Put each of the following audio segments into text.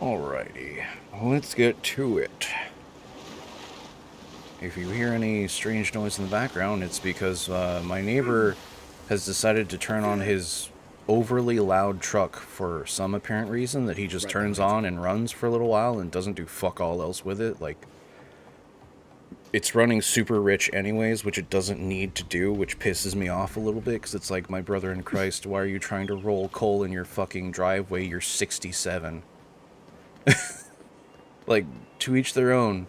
Alrighty, let's get to it. If you hear any strange noise in the background, it's because my neighbor has decided to turn on his overly loud truck for some apparent reason that he just turns on and runs for a little while and doesn't do fuck all else with it. Like, it's running super rich anyways, which it doesn't need to do, which pisses me off a little bit, because it's like, my brother in Christ, why are you trying to roll coal in your fucking driveway? You're 67. Like, to each their own.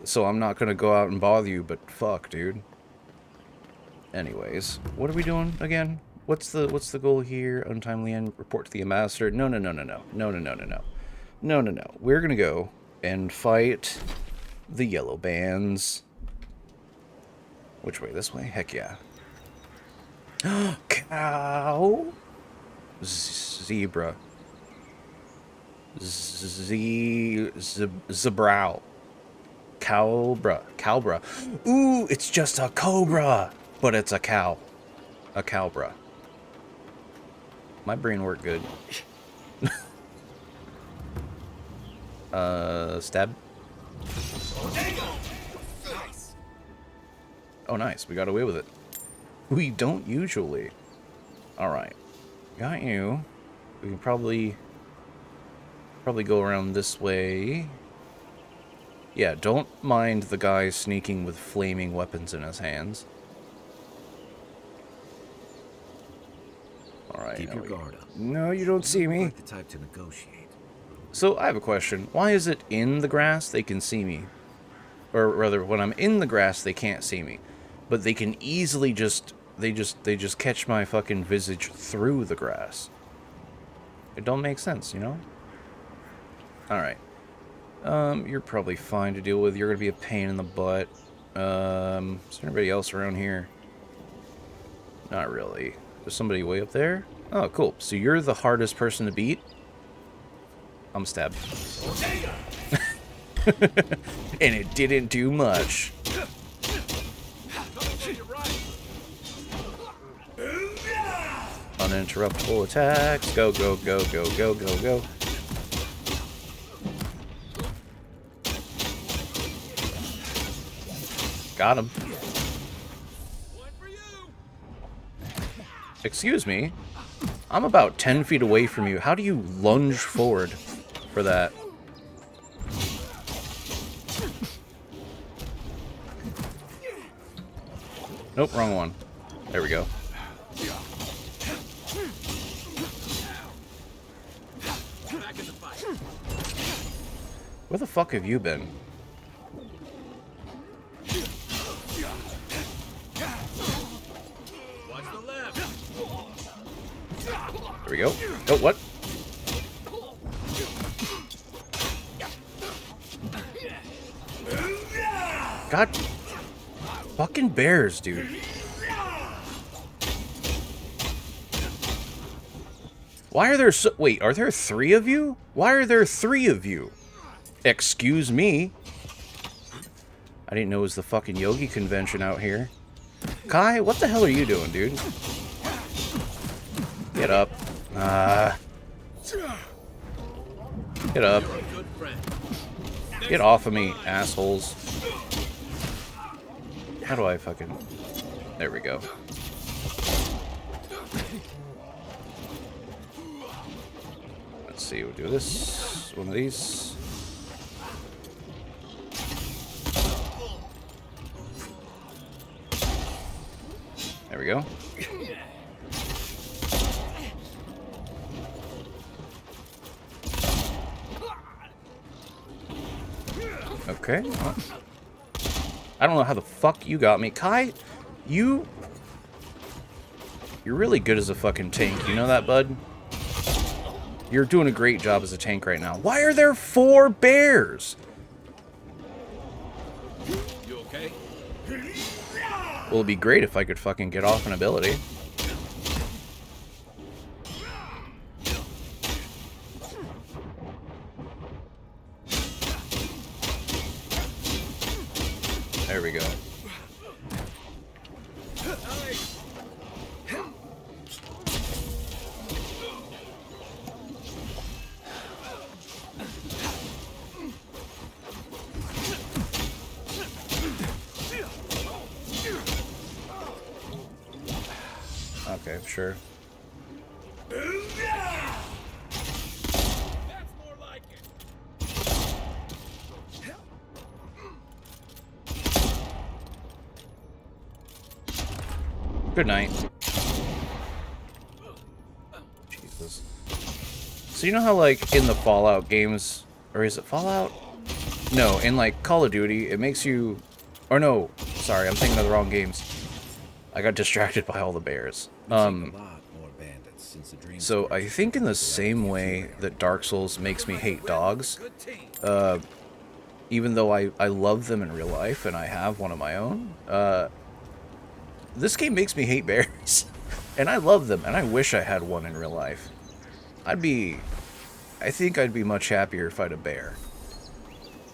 So I'm not gonna go out and bother you, but fuck, dude. Anyways, what are we doing again? What's the goal here? Untimely end, report to the ambassador. No. We're gonna go and fight the yellow bands. Which way? This way? Heck yeah. Cow. Zebra. Zebrao. Cowbra. Ooh, it's just a cobra, but it's a cow. A cowbra. My brain worked good. Stab. Oh, nice. We got away with it. We don't usually. Alright. Got you. We can probably go around this way. Yeah, don't mind the guy sneaking with flaming weapons in his hands. Alright. Keep your guard up. No, you don't see me. Like the type to negotiate. So, I have a question. Why is it in the grass they can see me? Or rather, when I'm in the grass, they can't see me. But they can easily just... They just catch my fucking visage through the grass. It don't make sense, you know? Alright. You're probably fine to deal with. You're gonna be a pain in the butt. Is there anybody else around here? Not really. There's somebody way up there? Oh, cool. So you're the hardest person to beat? I'm stabbed. And it didn't do much. Uninterruptible attacks. Go, go, go, go, go, go, go. Got him. Excuse me? I'm about 10 feet away from you. How do you lunge forward for that? Nope, wrong one. There we go. Where the fuck have you been? There we go. Oh, what? God. Fucking bears, dude. Why are there so... Wait, are there 3 of you? Why are there 3 of you? Excuse me. I didn't know it was the fucking yogi convention out here. Kai, what the hell are you doing, dude? Get up. Get up. Get off of me, assholes. How do I fucking... There we go. Let's see, we'll do this. One of these. There we go. Okay. I don't know how the fuck you got me. Kai, you're really good as a fucking tank. You know that, bud? You're doing a great job as a tank right now. Why are there 4 bears? You okay? Well, it'd be great if I could fucking get off an ability. There we go. Okay, sure. That's more like it. Good night. Jesus. So you know how, like, in the Fallout games, or is it Fallout? No, in, like, Call of Duty, it makes you... Or no, sorry, I'm thinking of the wrong games. I got distracted by all the bears. We take a lot more bandits since the dream So I scourge think in the took same people out of the way interior. that Dark Souls makes me hate dogs, Good team. even though I love them in real life and I have one of my own, this game makes me hate bears. And I love them, and I wish I had one in real life. I think I'd be much happier if I had a bear.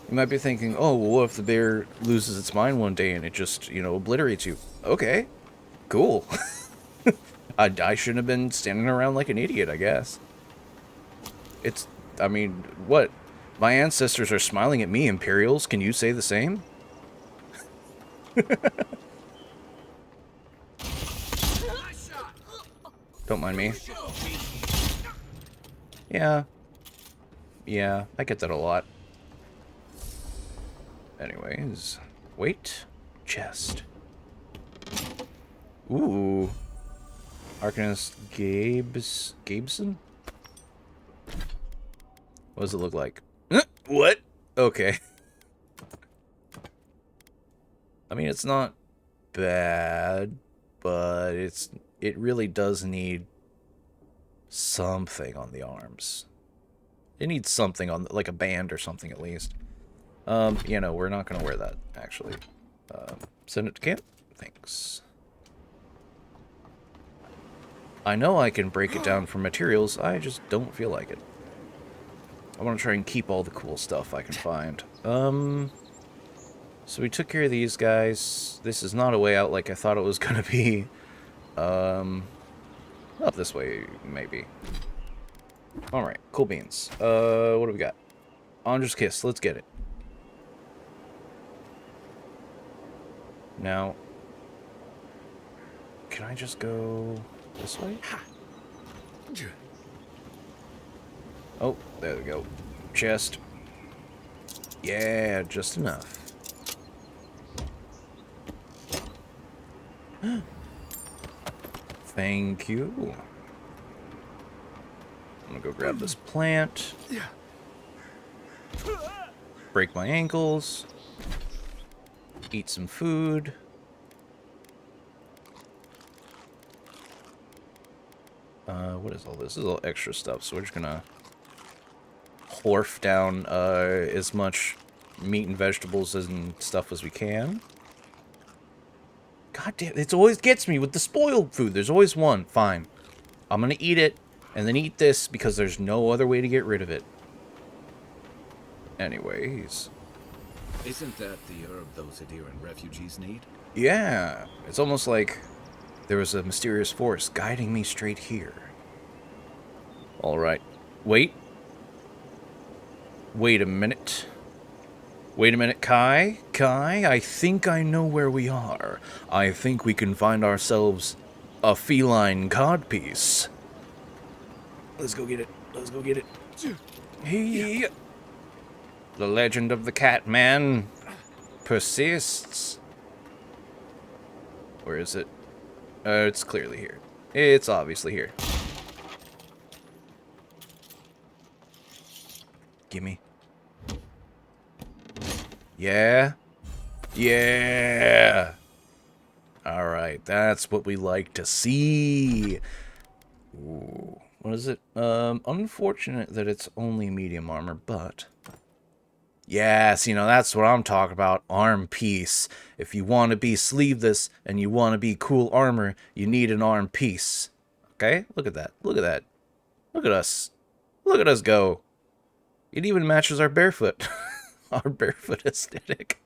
You might be thinking, oh, well, what if the bear loses its mind one day and it just, you know, obliterates you? Okay, cool. I shouldn't have been standing around like an idiot, I guess. I mean, what? My ancestors are smiling at me, Imperials. Can you say the same? Don't mind me. Yeah. Yeah, I get that a lot. Anyways, wait. Chest. Ooh. Arcanist Gabeson? What does it look like? What? Okay. I mean, it's not bad, but it really does need something on the arms. It needs something on, like a band or something at least. You know, we're not gonna wear that, actually. Send it to camp? Thanks. I know I can break it down for materials, I just don't feel like it. I want to try and keep all the cool stuff I can find. So we took care of these guys. This is not a way out like I thought it was gonna be. Up this way, maybe. Alright, cool beans. What do we got? Andra's Kiss, let's get it. Now, can I just go this way? Oh, there we go. Chest. Yeah, just enough. Thank you. I'm gonna go grab this plant. Break my ankles. Eat some food. What is all this? This is all extra stuff, so we're just gonna horf down as much meat and vegetables and stuff as we can. God damn, it always gets me with the spoiled food. There's always one. Fine. I'm gonna eat it, and then eat this, because there's no other way to get rid of it. Anyways. Isn't that the herb those Adiran refugees need? Yeah, it's almost like there was a mysterious force guiding me straight here. Alright. Wait. Wait a minute. Wait a minute, Kai? Kai, I think I know where we are. I think we can find ourselves a feline codpiece. Let's go get it. Let's go get it. Hey. The legend of the cat man persists. Where is it? It's clearly here. It's obviously here. Gimme. Yeah? Yeah! Alright, that's what we like to see. Ooh, what is it? Unfortunate that it's only medium armor, but... Yes, you know, that's what I'm talking about. Arm piece. If you want to be sleeveless and you want to be cool armor, you need an arm piece. Okay? Look at that. Look at that. Look at us. Look at us go. It even matches our barefoot. Our barefoot aesthetic.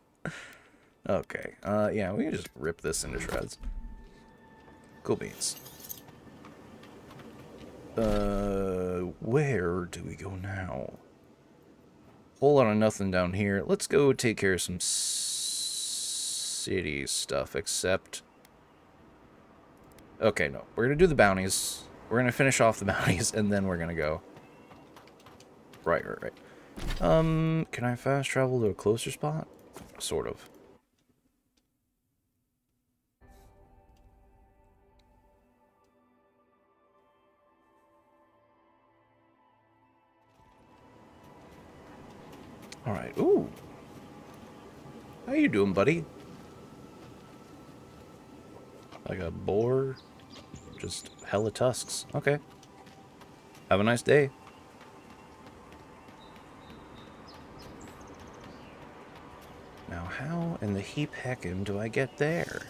Okay. Yeah, we can just rip this into shreds. Cool beans. Where do we go now? Whole lot of nothing down here. Let's go take care of some city stuff, except... Okay, no. We're gonna do the bounties. We're gonna finish off the bounties, and then we're gonna go. Right. Can I fast travel to a closer spot? Sort of. Alright, ooh. How you doing, buddy? Like a boar? Just hella tusks. Okay. Have a nice day. Now, how in the heap heckin' do I get there?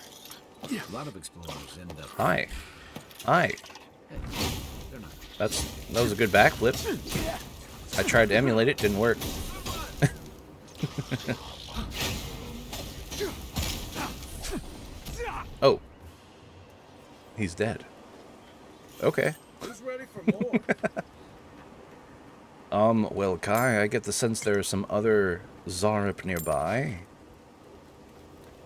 A lot of explorers end up. Hi. Hi. They're not. That was a good backflip. I tried to emulate it, didn't work. Oh. He's dead. Okay. Who's ready for more? Well, Kai, I get the sense there are some other Zarip nearby.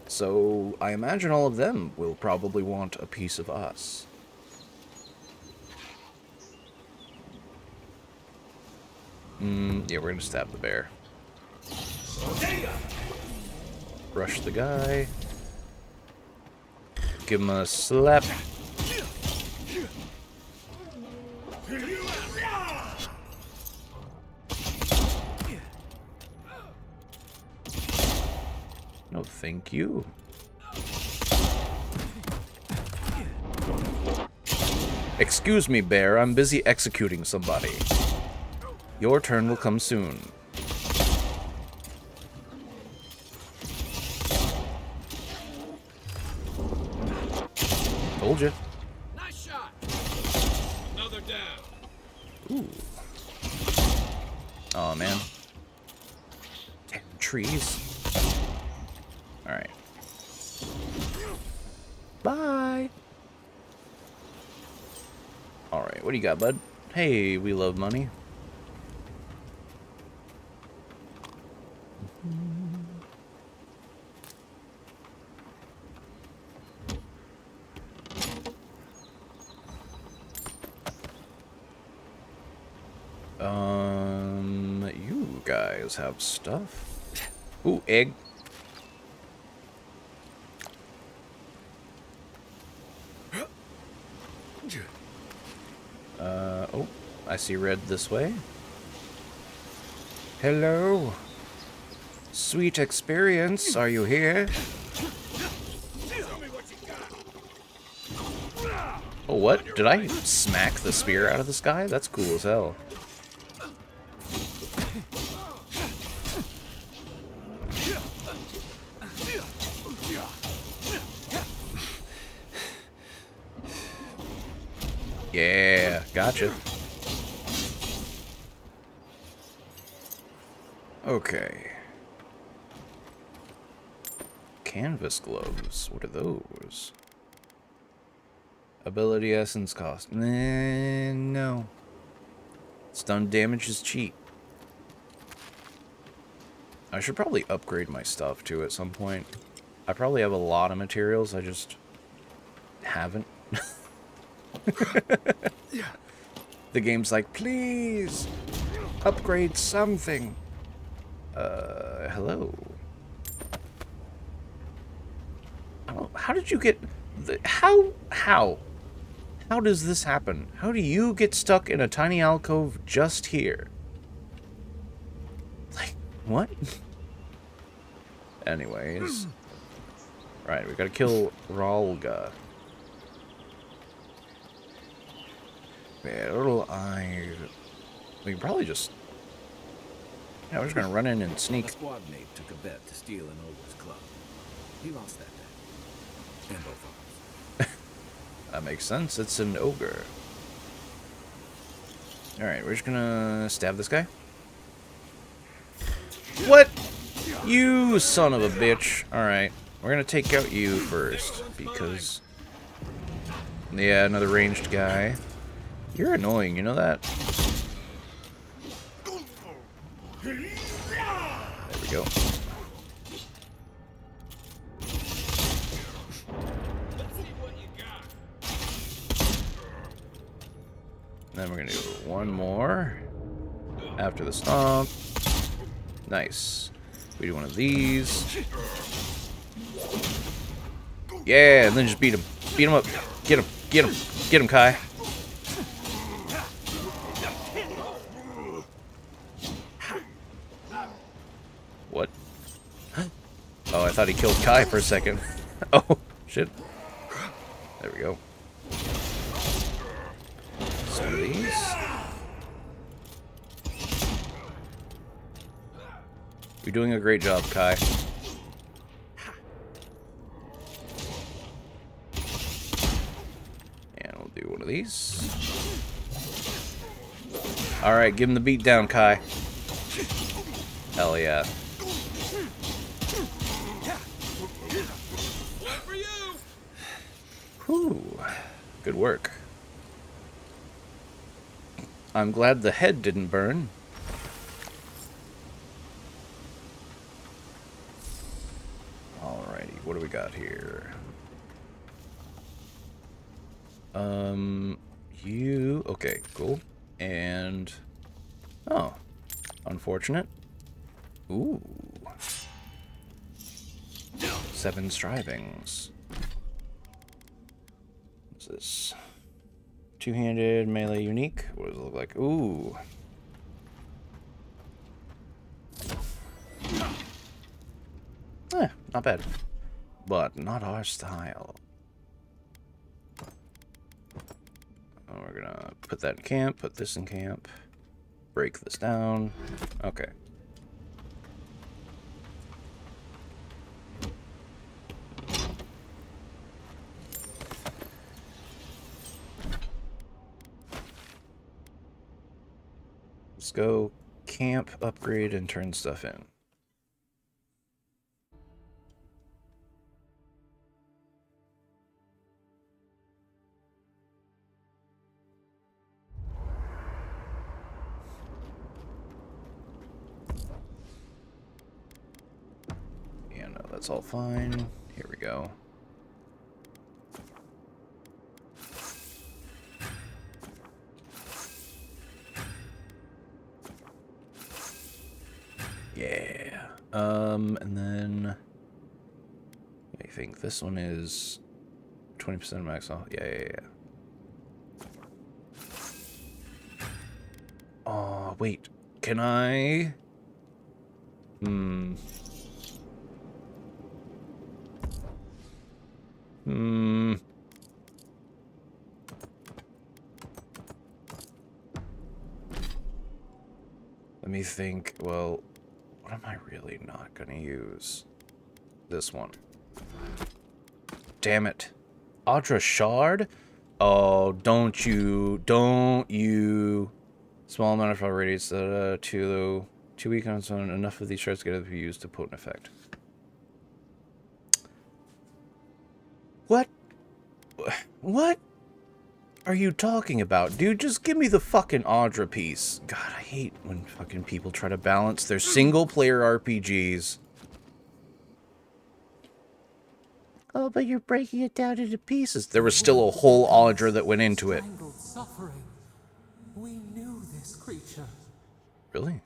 So, I imagine all of them will probably want a piece of us. Yeah, we're gonna stab the bear. Rush the guy. Give him a slap. No, thank you. Excuse me, bear. I'm busy executing somebody. Your turn will come soon. Told you. Nice shot. Another down. Ooh. Oh man. Damn trees. Alright. Bye. Alright, what do you got, bud? Hey, we love money. You guys have stuff. Ooh, egg. Oh, I see red this way. Hello. Sweet experience, are you here? Oh, what? Did I smack the spear out of the sky? That's cool as hell. Yeah, gotcha. Okay. Canvas gloves. What are those? Ability essence cost. No. Stun damage is cheap. I should probably upgrade my stuff too at some point. I probably have a lot of materials, I just haven't. The game's like, please upgrade something. Hello. How did you get how does this happen? How do you get stuck in a tiny alcove just here? Like, what? Anyways. Right, we gotta kill Ralga. Yeah, little eye. We can probably just. Yeah, we're just gonna run in and A sneak. squad mate took a bet to steal an ogre's club. He lost that bet. And both arms. That makes sense. It's an ogre. Alright, we're just gonna stab this guy. What? You son of a bitch. Alright, we're gonna take out you first. Because. Yeah, another ranged guy. You're annoying, you know that? There we go. one more. After the stomp. Nice. We do one of these. Yeah, and then just beat him. Beat him up. Get him. Get him. Get him, Kai. What? Oh, I thought he killed Kai for a second. Oh, shit. There we go. Some of these. You're doing a great job, Kai. And we'll do one of these. Alright, give him the beat down, Kai. Hell yeah. Whew. Good work. I'm glad the head didn't burn. Alrighty, what do we got here? You... Okay, cool. And... Oh. Unfortunate. Ooh. 7 strivings. What's this? Two-handed melee unique. What does it look like? Ooh. Not bad. But not our style. Oh, we're gonna put that in camp, put this in camp. Break this down. Okay. Let's go camp, upgrade, and turn stuff in. Yeah, no, that's all fine. Here we go. Yeah. And then I think this one is 20% max off. Yeah. Oh, wait. Can I? Let me think. Well, what am I really not gonna use? This one. Damn it. Audra Shard? Oh, don't you. Small amount of fire radius, too weak on its own. Enough of these shards get to be used to potent effect. What? What are you talking about? Dude, just give me the fucking Audra piece. God, I hate when fucking people try to balance their single-player RPGs. Oh, but you're breaking it down into pieces. There was still a whole Audra that went into it. Suffering. We knew this creature. Really?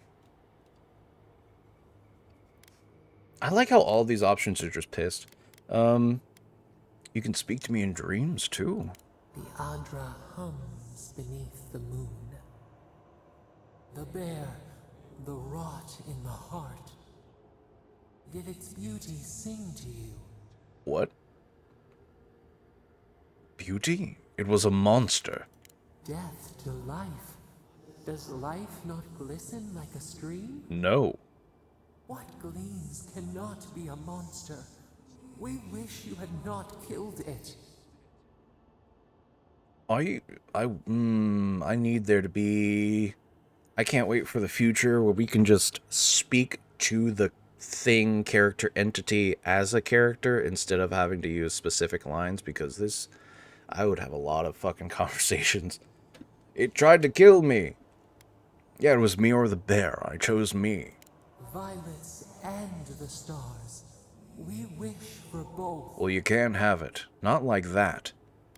I like how all these options are just pissed. You can speak to me in dreams, too. The Adra hums beneath the moon. The bear, the rot in the heart. Did its beauty sing to you? What? Beauty? It was a monster. Death to life. Does life not glisten like a stream? No. What gleams cannot be a monster? We wish you had not killed it. I need there to be... I can't wait for the future where we can just speak to the thing, character, entity as a character instead of having to use specific lines, because this... I would have a lot of fucking conversations. It tried to kill me. Yeah, it was me or the bear. I chose me. Violets and the stars. We wish for both. Well, you can't have it. Not like that.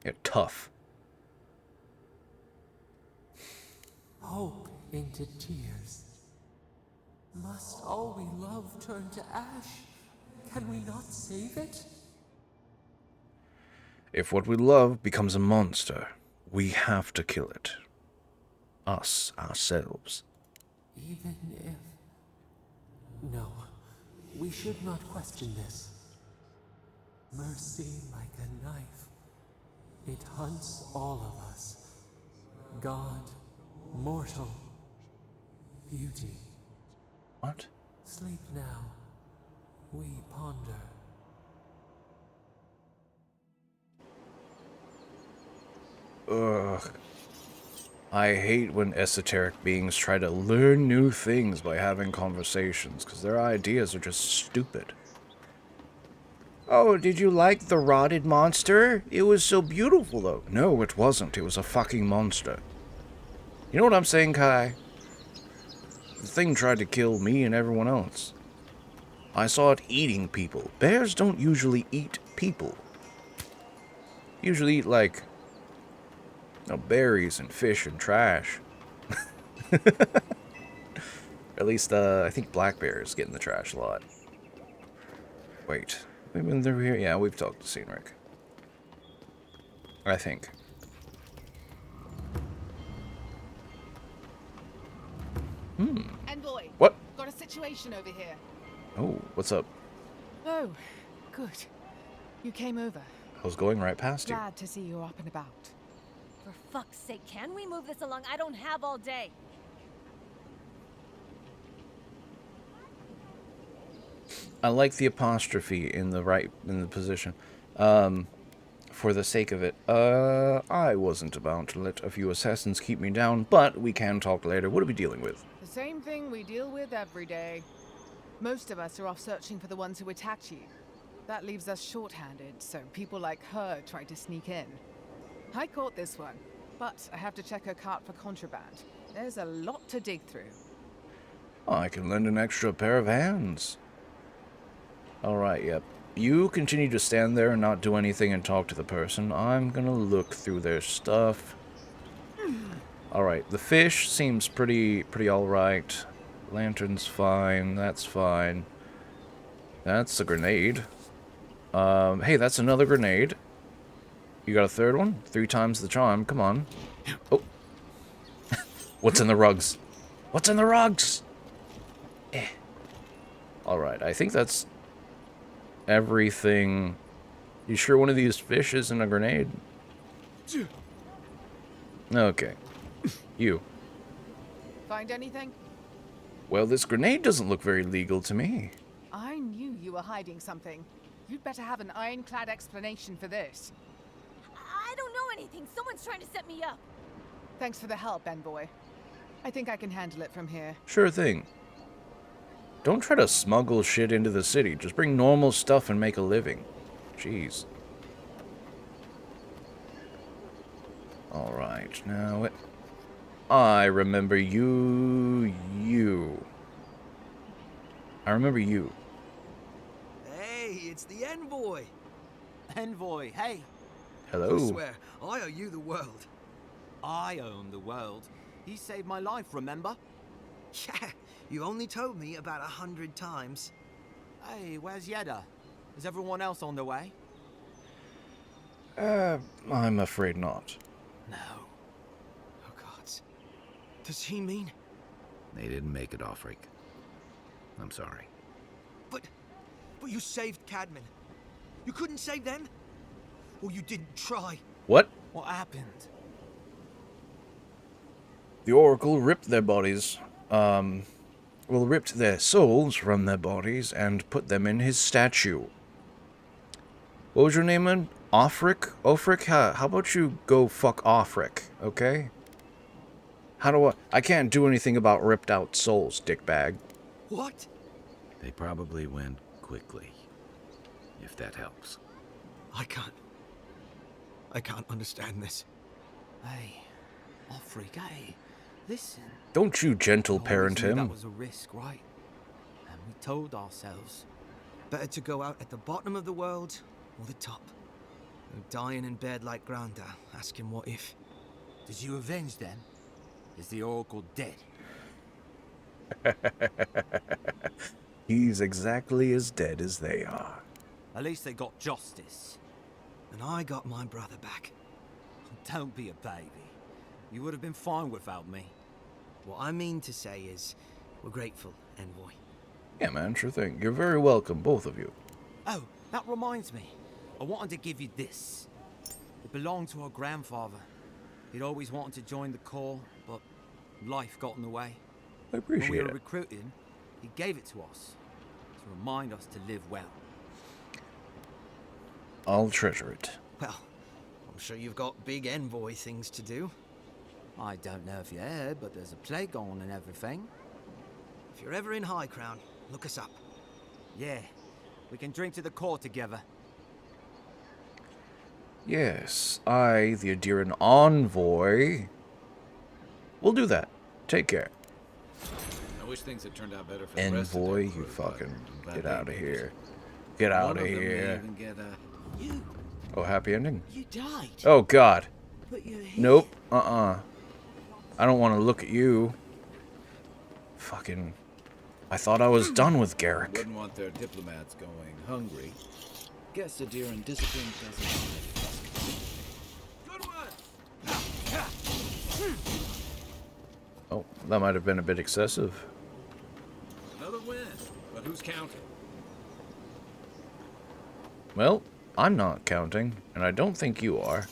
You're tough. hope into tears. Must all we love turn to ash? Can we not save it? If what we love becomes a monster, we have to kill it. Us, ourselves. Even if... No, we should not question this. Mercy like a knife. It hunts all of us. God, mortal, beauty. What? Sleep now. We ponder. Ugh. I hate when esoteric beings try to learn new things by having conversations, because their ideas are just stupid. Oh, did you like the rotted monster? It was so beautiful, though. No, it wasn't. It was a fucking monster. You know what I'm saying, Kai? The thing tried to kill me and everyone else. I saw it eating people. Bears don't usually eat people. Usually eat, like, berries and fish and trash. At least, I think black bears get in the trash a lot. Wait, we've been through here? Yeah, we've talked to Cynric. I think. Envoy. What? Got a situation over here. Oh, what's up? Oh, good. You came over. I was going right past you. Glad to see you're up and about. For fuck's sake, can we move this along? I don't have all day. I like the apostrophe in the position. For the sake of it, I wasn't about to let a few assassins keep me down, but we can talk later. What are we dealing with? The same thing we deal with every day. Most of us are off searching for the ones who attacked you. That leaves us short-handed, so people like her try to sneak in. I caught this one, but I have to check her cart for contraband. There's a lot to dig through. I can lend an extra pair of hands. Alright, yep. You continue to stand there and not do anything and talk to the person. I'm gonna look through their stuff. Alright, the fish seems pretty alright. Lantern's fine, that's fine. That's a grenade. Hey, that's another grenade. You got a third one? 3 times the charm, come on. Oh. What's in the rugs? What's in the rugs? Alright, I think that's everything. You sure one of these fish isn't a grenade? Okay. You. Find anything? Well, this grenade doesn't look very legal to me. I knew you were hiding something. You'd better have an ironclad explanation for this. I don't know anything. Someone's trying to set me up. Thanks for the help, Envoy. I think I can handle it from here. Sure thing. Don't try to smuggle shit into the city. Just bring normal stuff and make a living. Jeez. Alright, now it... I remember you. I remember you. Hey, it's the Envoy. Envoy, hey. Hello. I swear, I owe you the world. I own the world. He saved my life, remember? Yeah, you only told me about 100 times. Hey, where's Yeda? Is everyone else on the way? I'm afraid not. No. Oh, God. Does he mean... They didn't make it, Offric. I'm sorry. But you saved Cadman. You couldn't save them? Or you didn't try? What? What happened? The Oracle ripped their bodies, ripped their souls from their bodies and put them in his statue. What was your name, man? Offric? Offric? How about you go fuck Offric, okay? How do I can't do anything about ripped out souls, dickbag. What? They probably went quickly, if that helps. I can't understand this. Hey, Offric, hey, listen. Don't you gentle We always parent knew him. That was a risk, right? And we told ourselves. Better to go out at the bottom of the world or the top. Dying in bed like Granda, asking what if. Did you avenge them? Is the Oracle dead? He's exactly as dead as they are. At least they got justice. And I got my brother back. Don't be a baby. You would have been fine without me. What I mean to say is, we're grateful, Envoy. Yeah, man, sure thing. You're very welcome, both of you. Oh, that reminds me. I wanted to give you this. It belonged to our grandfather. He'd always wanted to join the Corps, but life got in the way. I When we appreciate were it. recruiting, he gave it to us to remind us to live well. I'll treasure it. Well, I'm sure you've got big Envoy things to do. I don't know if you heard, but there's a plague on and everything. If you're ever in High Crown, look us up. Yeah, we can drink to the Corps together. Yes, I, the Adiran envoy, will do that. Take care. I wish things had turned out better for the rest of Envoy, their you crew, but fucking I'm glad get they out of made here. it. Get out One of them may here. even get a... You Oh, happy ending? died. Oh, God. But you're here. Nope. I don't want to look at you. Fucking... I thought I was done with Garrick. Wouldn't want their diplomats going hungry. Guess the deer and discipline doesn't mind. Good one! Oh, that might have been a bit excessive. Another win. But who's counting? Well, I'm not counting, and I don't think you are.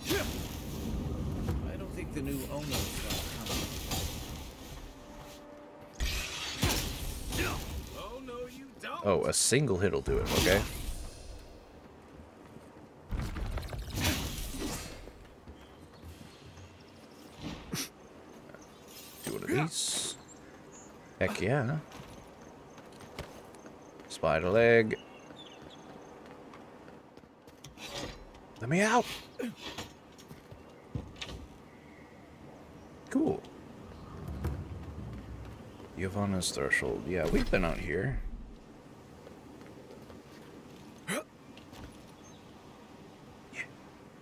I don't think the new owners are counting. Oh, no, you don't! Oh, a single hit'll do it, okay? Do one of these. Heck yeah. Spider leg. Let me out! Cool. Yvonne's threshold. Yeah, we've been out here. Yeah.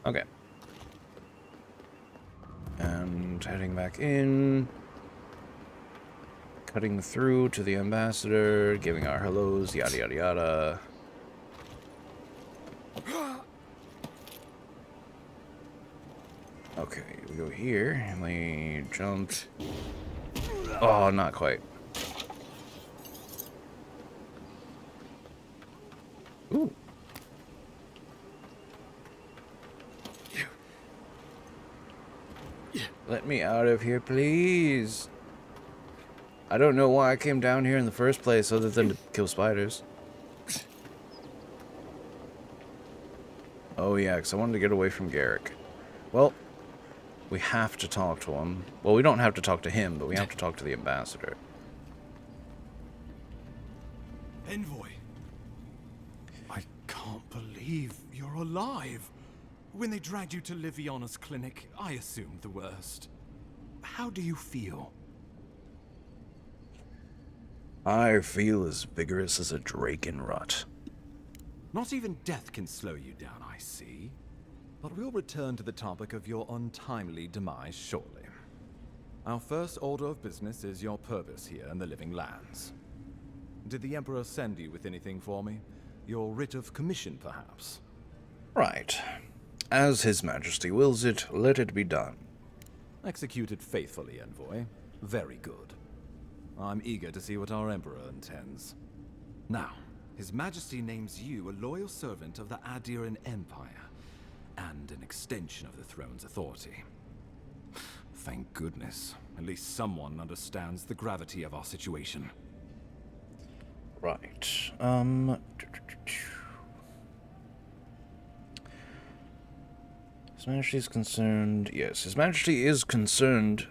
Okay. And heading back in. Cutting through to the ambassador, giving our hellos, yada yada yada. Okay, we go here, and we jump. Oh, not quite. Ooh. Let me out of here, please. I don't know why I came down here in the first place other than to kill spiders. Oh yeah, because I wanted to get away from Garrick. Well, we have to talk to him. Well, we don't have to talk to him, but we have to talk to the ambassador. Envoy, I can't believe you're alive. When they dragged you to Liviana's clinic, I assumed the worst. How do you feel? I feel as vigorous as a drake in rut. Not even death can slow you down, I see. But we'll return to the topic of your untimely demise shortly. Our first order of business is your purpose here in the Living Lands. Did the Emperor send you with anything for me? Your writ of commission, perhaps? Right. As His Majesty wills it, let it be done. Executed faithfully, Envoy. Very good. I'm eager to see what our Emperor intends. Now, His Majesty names you a loyal servant of the Adiran Empire, and an extension of the throne's authority. Thank goodness. At least someone understands the gravity of our situation. Right. His Majesty is concerned... Yes, His Majesty is concerned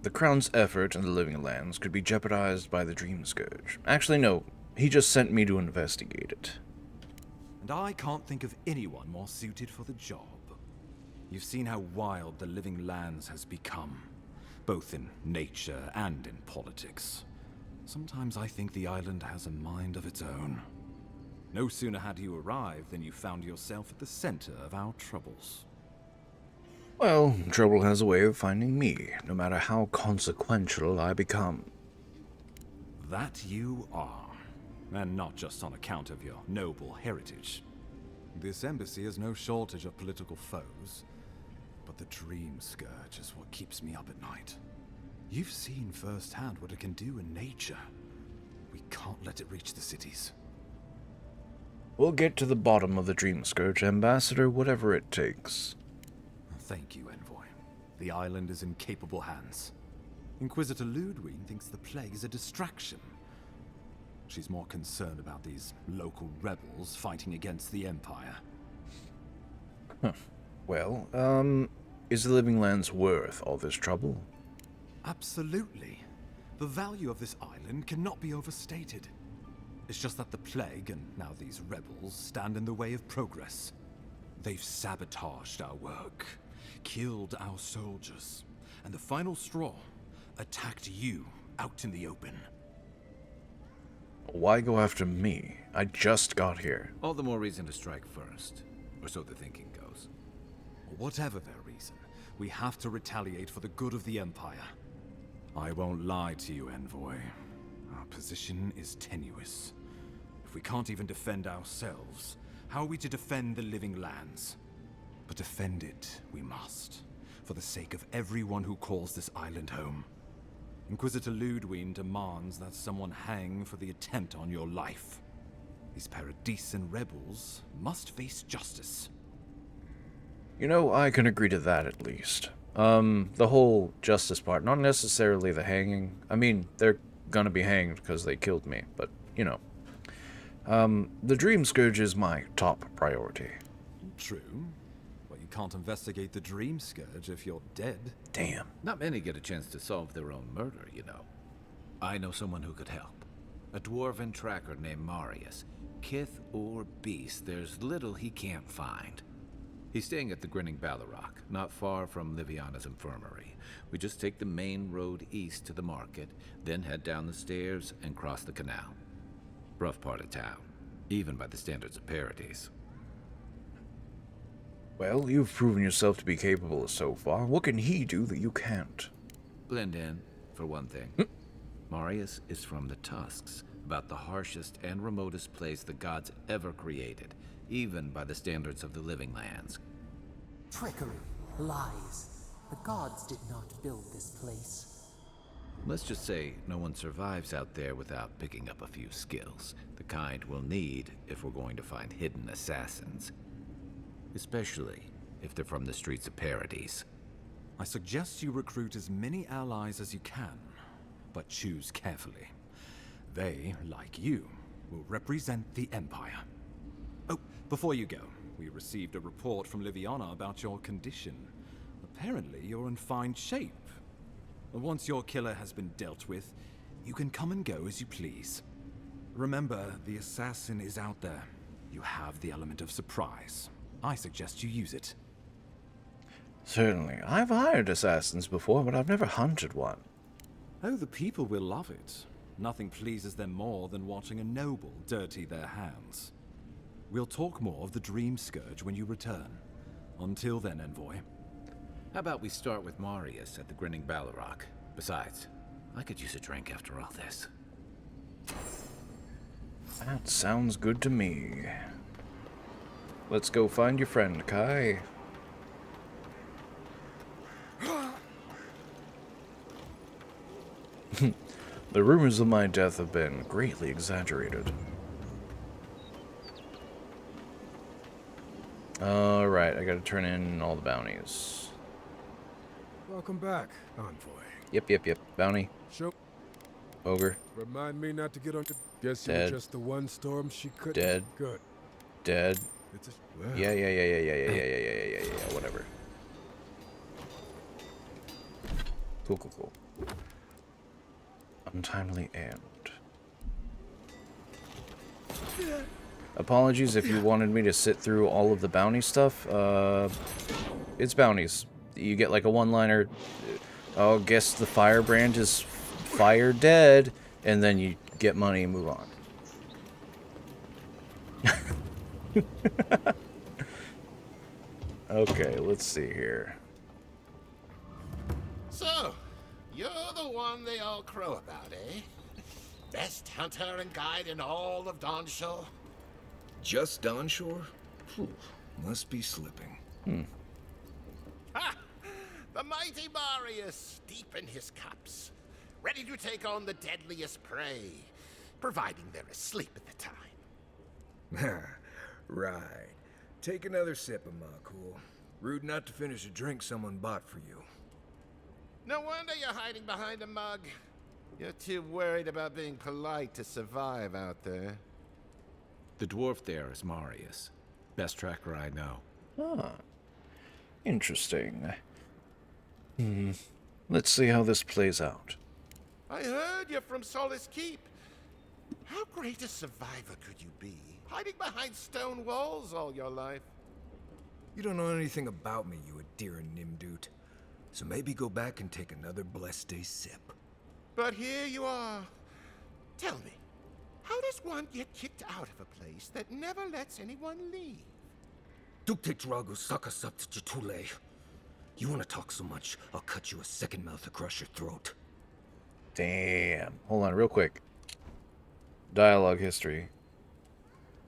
the Crown's effort in the Living Lands could be jeopardized by the Dream Scourge. Actually, no. He just sent me to investigate it. And I can't think of anyone more suited for the job. You've seen how wild the Living Lands has become, both in nature and in politics. Sometimes I think the island has a mind of its own. No sooner had you arrived than you found yourself at the center of our troubles. Well, trouble has a way of finding me, no matter how consequential I become. That you are. And not just on account of your noble heritage. This embassy has no shortage of political foes, but the Dream Scourge is what keeps me up at night. You've seen firsthand what it can do in nature. We can't let it reach the cities. We'll get to the bottom of the Dream Scourge, Ambassador, whatever it takes. Thank you, Envoy. The island is in capable hands. Inquisitor Ludwig thinks the plague is a distraction. She's more concerned about these local rebels fighting against the Empire. Well, is the Living Lands worth all this trouble? Absolutely. The value of this island cannot be overstated. It's just that the plague, and now these rebels, stand in the way of progress. They've sabotaged our work, killed our soldiers, and the final straw, attacked you out in the open. Why go after me? I just got here. All the more reason to strike first. Or so the thinking goes. Whatever their reason, we have to retaliate for the good of the Empire. I won't lie to you, Envoy. Our position is tenuous. If we can't even defend ourselves, how are we to defend the Living Lands? But defend it we must, for the sake of everyone who calls this island home. Inquisitor Ludwig demands that someone hang for the attempt on your life. These Paradisen rebels must face justice. You know, I can agree to that at least. The whole justice part, not necessarily the hanging. I mean, they're gonna be hanged because they killed me, but, you know. The Dream Scourge is my top priority. True, but you can't investigate the Dream Scourge if you're dead. Damn. Not many get a chance to solve their own murder, you know. I know someone who could help. A dwarven tracker named Marius. Kith or beast, there's little he can't find. He's staying at the Grinning Ballarrock, not far from Liviana's infirmary. We just take the main road east to the market, then head down the stairs and cross the canal. Rough part of town, even by the standards of Paradise. Well, you've proven yourself to be capable so far. What can he do that you can't? Blend in, for one thing. Marius is from the Tusks, about the harshest and remotest place the gods ever created, even by the standards of the Living Lands. Trickery, lies. The gods did not build this place. Let's just say no one survives out there without picking up a few skills, the kind we'll need if we're going to find hidden assassins. Especially if they're from the streets of Paradise. I suggest you recruit as many allies as you can, but choose carefully. They, like you, will represent the Empire. Oh, before you go, we received a report from Liviana about your condition. Apparently, you're in fine shape. Once your killer has been dealt with, you can come and go as you please. Remember, the assassin is out there. You have the element of surprise. I suggest you use it. Certainly. I've hired assassins before, but I've never hunted one. Oh, the people will love it. Nothing pleases them more than watching a noble dirty their hands. We'll talk more of the Dream Scourge when you return. Until then, Envoy. How about we start with Marius at the Grinning Ballarrock? Besides, I could use a drink after all this. That sounds good to me. Let's go find your friend, Kai. The rumors of my death have been greatly exaggerated. Alright, I gotta turn in all the bounties. Welcome back, Envoy. Yep. Bounty. Show. Ogre. Remind me not to get on. Guess you Dead. were just the one storm she couldn't. Dead. Good. Dead. It's a, well, Yeah, whatever. Cool. Untimely end. Apologies if you wanted me to sit through all of the bounty stuff. It's bounties. You get like a one-liner, oh, guess the firebrand is fire dead, and then you get money and move on. Okay, let's see here. So, you're the one they all crow about, eh? Best hunter and guide in all of Dawnshore? Just Dawnshore? Phew, must be slipping. Ha! The mighty Marius, deep in his cups, ready to take on the deadliest prey, providing they're asleep at the time. Right. Take another sip of my cool. Rude not to finish a drink someone bought for you. No wonder you're hiding behind a mug. You're too worried about being polite to survive out there. The dwarf there is Marius. Best tracker I know. Ah, interesting. Let's see how this plays out. I heard you're from Solace Keep. How great a survivor could you be, hiding behind stone walls all your life? You don't know anything about me, you Adira Nimdut. So maybe go back and take another blessed day sip. But here you are. Tell me, how does one get kicked out of a place that never lets anyone leave? Dukte Drago Sakasat Jitule. You want to talk so much, I'll cut you a second mouth across your throat. Damn. Hold on, real quick. Dialogue history.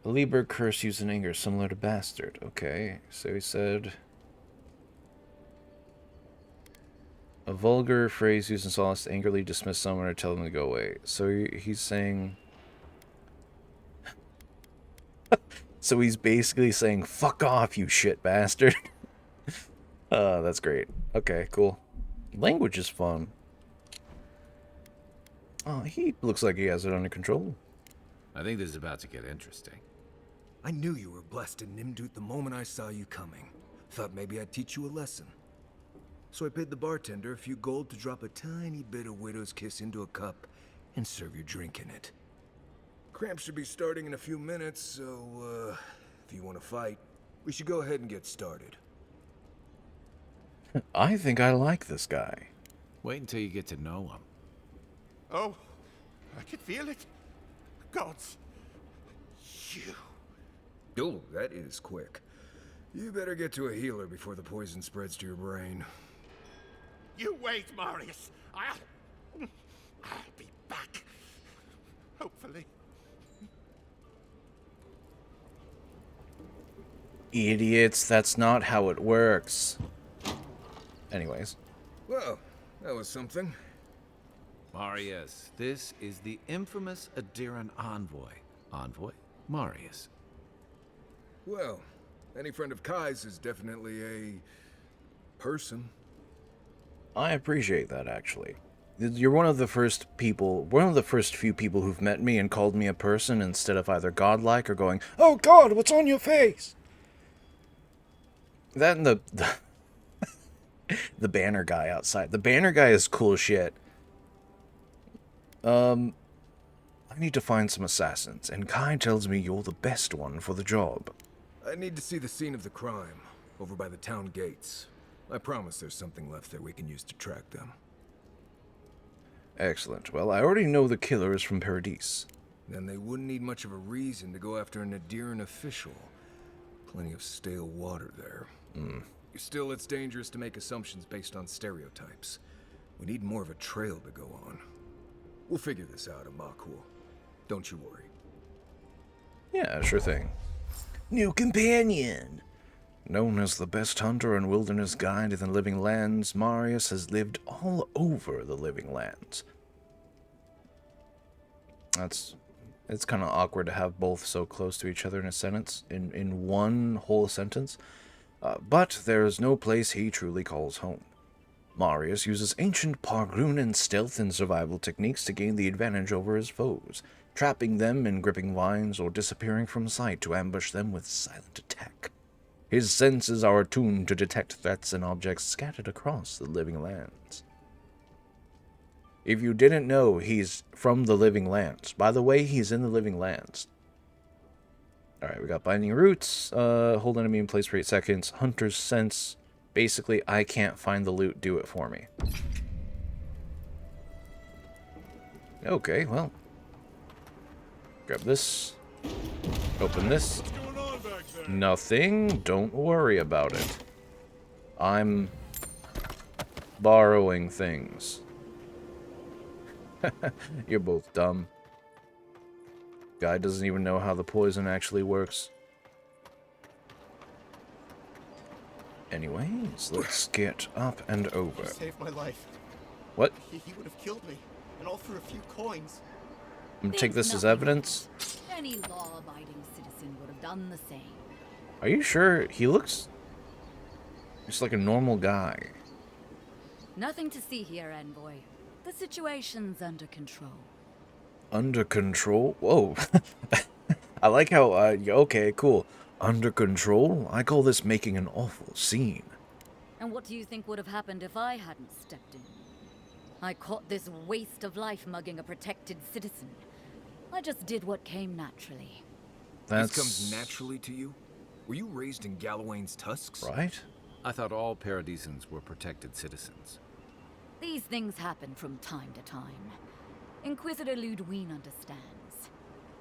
A Lieber curse used in anger, similar to bastard. Okay, so he said... A vulgar phrase used in solace to angrily dismiss someone or tell them to go away. So he's saying... So he's basically saying, fuck off, you shit bastard. That's great. Okay, cool. Language is fun. Oh, he looks like he has it under control. I think this is about to get interesting. I knew you were blessed in Nimdut the moment I saw you coming. Thought maybe I'd teach you a lesson. So I paid the bartender a few gold to drop a tiny bit of Widow's Kiss into a cup and serve your drink in it. Cramps should be starting in a few minutes, so, if you want to fight, we should go ahead and get started. I think I like this guy. Wait until you get to know him. Oh, I can feel it. Gods, you. Oh, that is quick. You better get to a healer before the poison spreads to your brain. You wait, Marius. I'll be back. Hopefully. Idiots, that's not how it works. Anyways. Well, that was something. Marius, this is the infamous Adiran envoy. Envoy? Marius. Well, any friend of Kai's is definitely a... person. I appreciate that, actually. You're one of the first few people who've met me and called me a person instead of either godlike or going, "Oh God, what's on your face?" That and the banner guy outside. The banner guy is cool as shit. I need to find some assassins, and Kai tells me you're the best one for the job. I need to see the scene of the crime, over by the town gates. I promise there's something left there we can use to track them. Excellent. Well, I already know the killer is from Paradis. Then they wouldn't need much of a reason to go after an Adiran official. Plenty of stale water there. Still, it's dangerous to make assumptions based on stereotypes. We need more of a trail to go on. We'll figure this out, Amakul. Don't you worry. Yeah, sure thing. New companion! Known as the best hunter and wilderness guide in the Living Lands, Marius has lived all over the Living Lands. It's kind of awkward to have both so close to each other in a sentence, in one whole sentence. But there is no place he truly calls home. Marius uses ancient Pargrun and stealth and survival techniques to gain the advantage over his foes, trapping them in gripping vines or disappearing from sight to ambush them with silent attack. His senses are attuned to detect threats and objects scattered across the Living Lands. If you didn't know, he's from the Living Lands. By the way, he's in the Living Lands. Alright, we got Binding Roots, hold enemy in place for 8 seconds, Hunter's Sense. Basically, I can't find the loot, do it for me. Okay, well. Grab this. Open this. Nothing. Don't worry about it. I'm borrowing things. You're both dumb. Guy doesn't even know how the poison actually works. Anyways, let's get up and over. You saved my life. What? He would have killed me, and all for a few coins. I'm gonna take this as evidence. Any law-abiding citizen would have done the same. Are you sure? He looks just like a normal guy. Nothing to see here, Envoy. The situation's under control. Under control? Whoa. I like how, okay, cool. Under control? I call this making an awful scene. And what do you think would have happened if I hadn't stepped in? I caught this waste of life mugging a protected citizen. I just did what came naturally. This comes naturally to you? Were you raised in Gallowayne's tusks? Right? I thought all Paradisans were protected citizens. These things happen from time to time. Inquisitor Ludwig understands.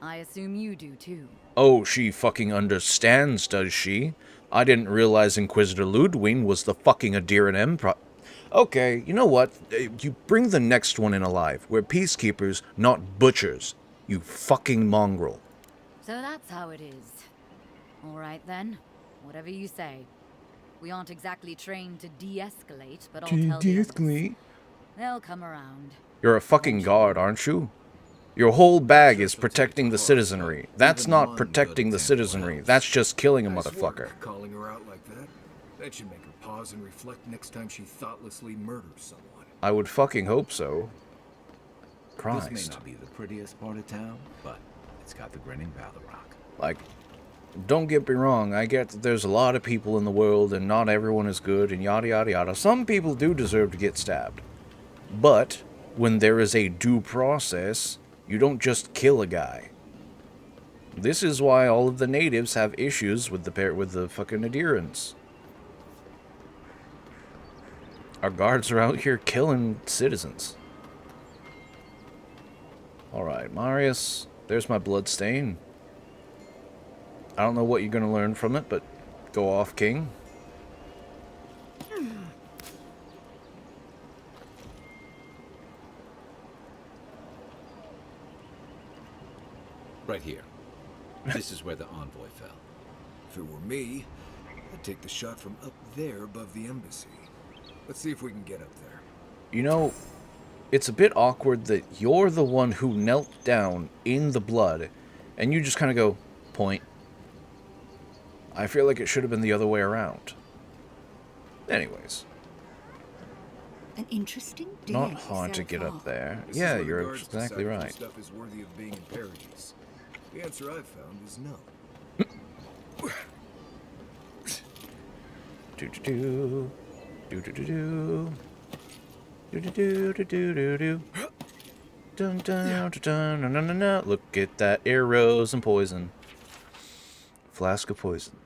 I assume you do too. Oh, she fucking understands, does she? I didn't realize Inquisitor Ludwig was the fucking Adiran Empire. Okay, you know what? You bring the next one in alive. We're peacekeepers, not butchers. You fucking mongrel. So that's how it is. All right then. Whatever you say. We aren't exactly trained to de-escalate, but I'll tell the others. They'll come around. You're a fucking guard, aren't you? Your whole bag is protecting the citizenry. That's not protecting the citizenry. That's just killing a motherfucker. Calling her out like that? That should make her pause and reflect next time she thoughtlessly murders someone. I would fucking hope so. Christ. This may not be the prettiest part of town, but it's got the grinning Valorok. Like, don't get me wrong, I get that there's a lot of people in the world and not everyone is good and yada yada yada. Some people do deserve to get stabbed. But when there is a due process, you don't just kill a guy. This is why all of the natives have issues with the fucking Adirans. Our guards are out here killing citizens. Alright, Marius, there's my blood stain. I don't know what you're going to learn from it, but go off, King. Right here. This is where the envoy fell. If it were me, I'd take the shot from up there above the embassy. Let's see if we can get up there. You know, it's a bit awkward that you're the one who knelt down in the blood, and you just kind of go, point. I feel like it should have been the other way around. Anyways. An interesting day. Not hard to get up there. Yeah, you're exactly right. Stuff is worthy of being in Paradise. The answer I've found is no. Do-do-do. Do-do-do-do. Do-do-do-do-do-do-do. Dun dun dun dun dun dun dun. Look at that, arrows and poison. Flask of poison.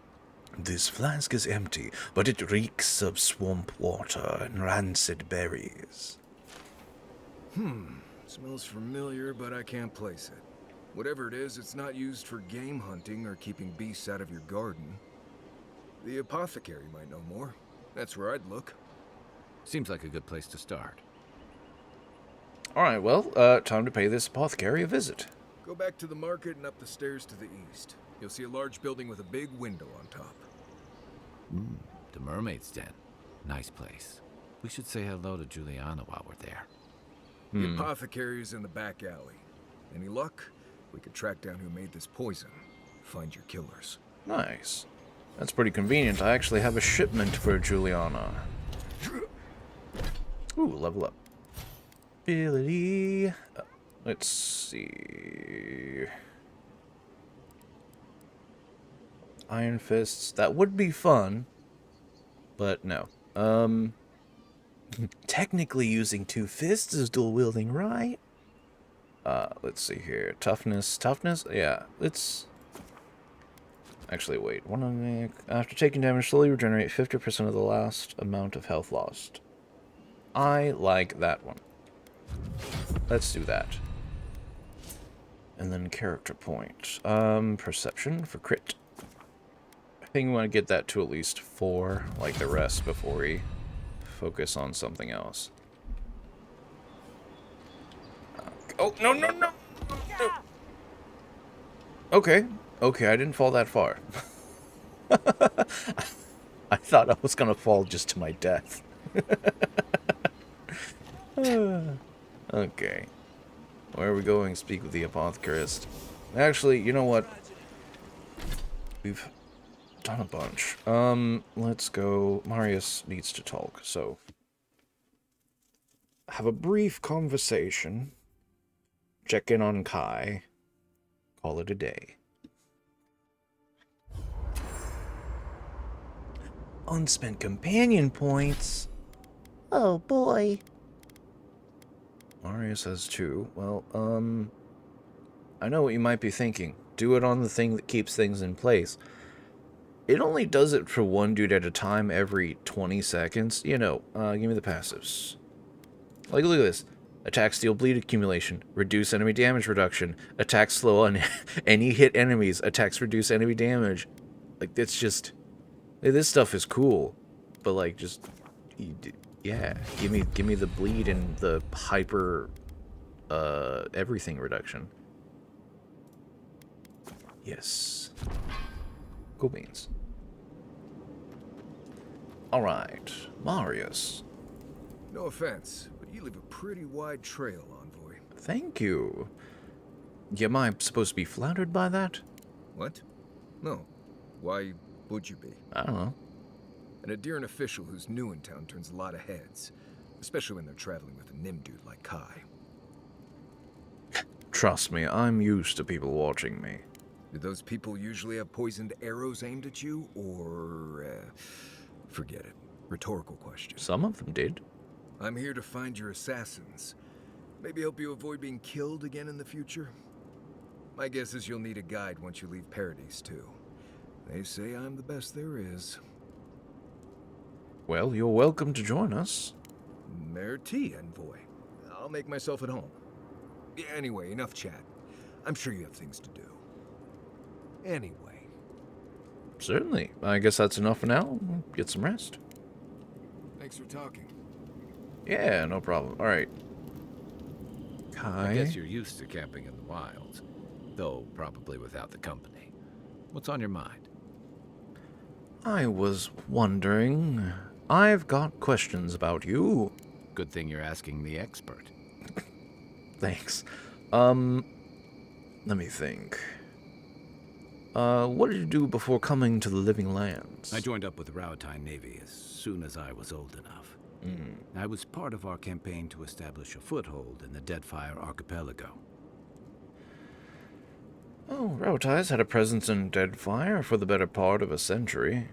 This flask is empty, but it reeks of swamp water and rancid berries. Smells familiar, but I can't place it. Whatever it is, it's not used for game hunting or keeping beasts out of your garden. The apothecary might know more. That's where I'd look. Seems like a good place to start. Alright, well, time to pay this apothecary a visit. Go back to the market and up the stairs to the east. You'll see a large building with a big window on top. The Mermaid's Den. Nice place. We should say hello to Juliana while we're there. The apothecary's in the back alley. Any luck? We could track down who made this poison. Find your killers. Nice. That's pretty convenient. I actually have a shipment for Juliana. Ooh, level up. Ability. Let's see. Iron Fists. That would be fun. But no. Technically using two fists is dual wielding, right? Let's see here. Toughness. Toughness? Yeah. Let's... Actually, wait. After taking damage, slowly regenerate 50% of the last amount of health lost. I like that one. Let's do that. And then character point. Perception for crit. I think we want to get that to at least 4, like the rest, before we focus on something else. Oh, no, no, no! No. Okay, I didn't fall that far. I thought I was gonna fall just to my death. Okay. Where are we going? Speak with the apothecarist. Actually, you know what? We've done a bunch. Let's go. Marius needs to talk, so... Have a brief conversation. Check in on Kai. Call it a day. Unspent companion points. Oh boy. Marius has 2. Well, I know what you might be thinking. Do it on the thing that keeps things in place. It only does it for one dude at a time every 20 seconds. You know, give me the passives. Like, look at this. Attack steal bleed accumulation. Reduce enemy damage reduction. Attack slow on any hit enemies. Attacks reduce enemy damage. Like, it's just... This stuff is cool. But, like, just... Yeah. Give me the bleed and the hyper... everything reduction. Yes. Cool beans. Alright. Marius. No offense, but you leave a pretty wide trail, Envoy. Thank you. Am I supposed to be flattered by that? What? No. Why would you be? I don't know. An Adiran official who's new in town turns a lot of heads. Especially when they're traveling with a Nim dude like Kai. Trust me, I'm used to people watching me. Do those people usually have poisoned arrows aimed at you, or... forget it. Rhetorical question. Some of them did. I'm here to find your assassins. Maybe help you avoid being killed again in the future? My guess is you'll need a guide once you leave Paradise, too. They say I'm the best there is. Well, you're welcome to join us. Merci, Envoy. I'll make myself at home. Anyway, enough chat. I'm sure you have things to do. Anyway. Certainly. I guess that's enough for now. Get some rest. Thanks for talking. Yeah, no problem. All right. Kai? I guess you're used to camping in the wilds, though probably without the company. What's on your mind? I was wondering... I've got questions about you. Good thing you're asking the expert. Thanks. Let me think. What did you do before coming to the Living Lands? I joined up with the Rauatine Navy as soon as I was old enough. I was part of our campaign to establish a foothold in the Deadfire Archipelago. Oh, Rauatine's had a presence in Deadfire for the better part of a century.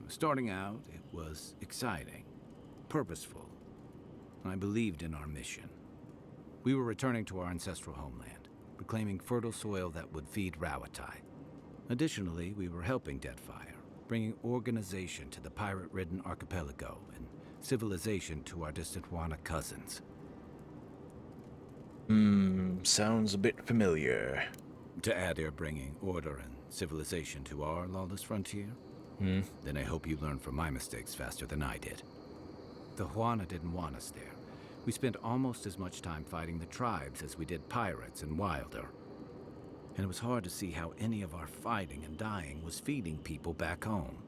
Starting out, it was exciting, purposeful. I believed in our mission. We were returning to our ancestral homeland, reclaiming fertile soil that would feed Rauatine. Additionally, we were helping Deadfire, bringing organization to the pirate-ridden archipelago and civilization to our distant Wana cousins. Sounds a bit familiar. To Adir bringing order and civilization to our lawless frontier? Then I hope you learn from my mistakes faster than I did. The Wana didn't want us there. We spent almost as much time fighting the tribes as we did pirates and Wilder. And it was hard to see how any of our fighting and dying was feeding people back home.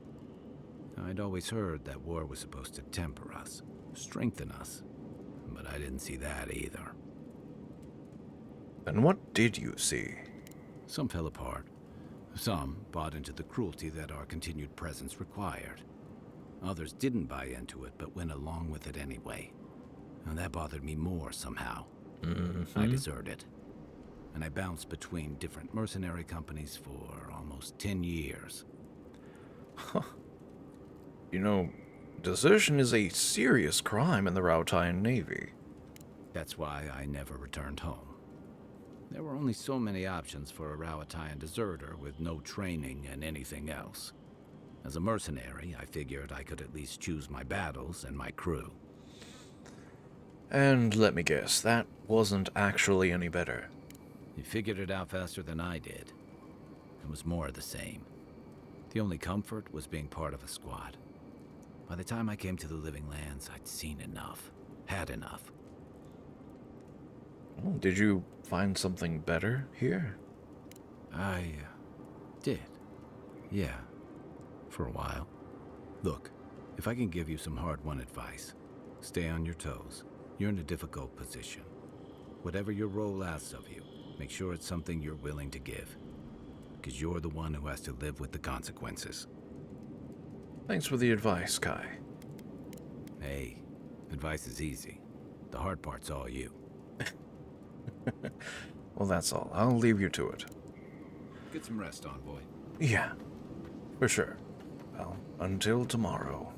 I'd always heard that war was supposed to temper us, strengthen us, but I didn't see that either. And what did you see? Some fell apart. Some bought into the cruelty that our continued presence required. Others didn't buy into it, but went along with it anyway. And that bothered me more somehow. I deserted. And I bounced between different mercenary companies for almost 10 years. Huh. You know, desertion is a serious crime in the Rauatine Navy. That's why I never returned home. There were only so many options for a Rauatine deserter with no training and anything else. As a mercenary, I figured I could at least choose my battles and my crew. And let me guess, that wasn't actually any better. You figured it out faster than I did. It was more of the same. The only comfort was being part of a squad. By the time I came to the Living Lands, I'd seen enough. Had enough. Oh, did you find something better here? I did. Yeah. For a while. Look, if I can give you some hard-won advice, stay on your toes. You're in a difficult position. Whatever your role asks of you, make sure it's something you're willing to give. Because you're the one who has to live with the consequences. Thanks for the advice, Kai. Hey, advice is easy. The hard part's all you. Well, that's all. I'll leave you to it. Get some rest, Envoy. Yeah, for sure. Well, until tomorrow.